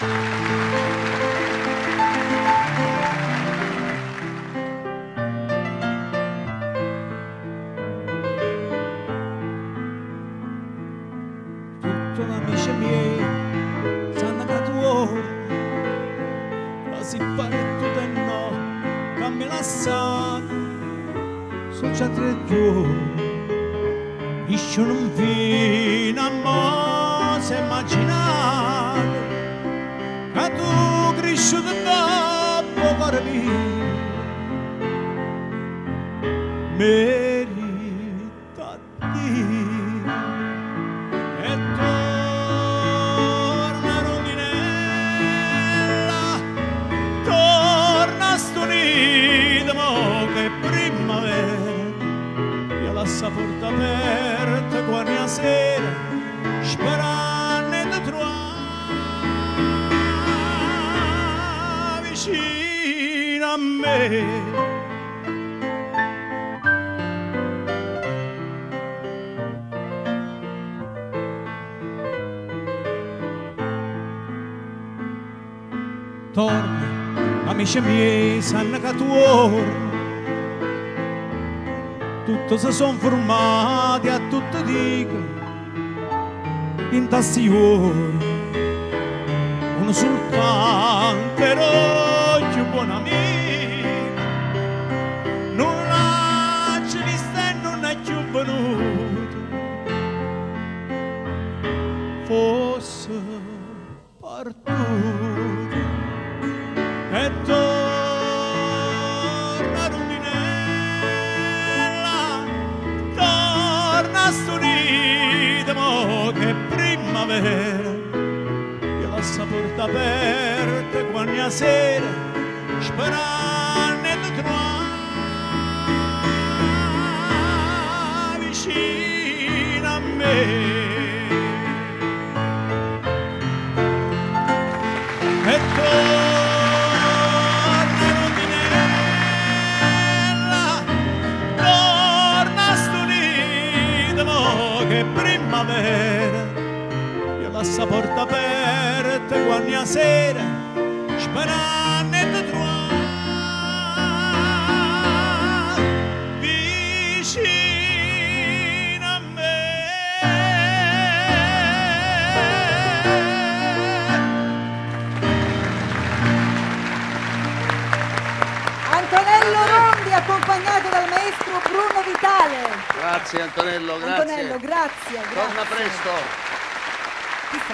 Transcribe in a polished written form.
Tutti gli amici miei sanno che tu si pare tutto e no, che mi lasciate, sono già 3 giorni, io non fino a mo' se immaginate, che tu cresciuto dopo cuore mio, merita a Dio, e torna rondinella, torna a sto nido, mo che primavera, io lascio la porta aperta quando la sera, sperando di trovare vicino a me. Torna, amici miei, sanno che tu ora tutti si sono formati a tutti dico in tassi ora uno soltanto ero più buon amico non l'ha visto e non è più venuto fosse partito e torna rondinella, torna a sto nido, mo che primavera, io lascio la porta aperta quando la sera, sperando di trovare vicino a me. E che primavera, io lascio la porta aperta quando la sera, sperando di trovare vicino a me. Antonello Rondi, accompagnato dal maestro Bruno Vitale. Grazie Antonello, grazie. Antonello, grazie. Torna presto. Chi sta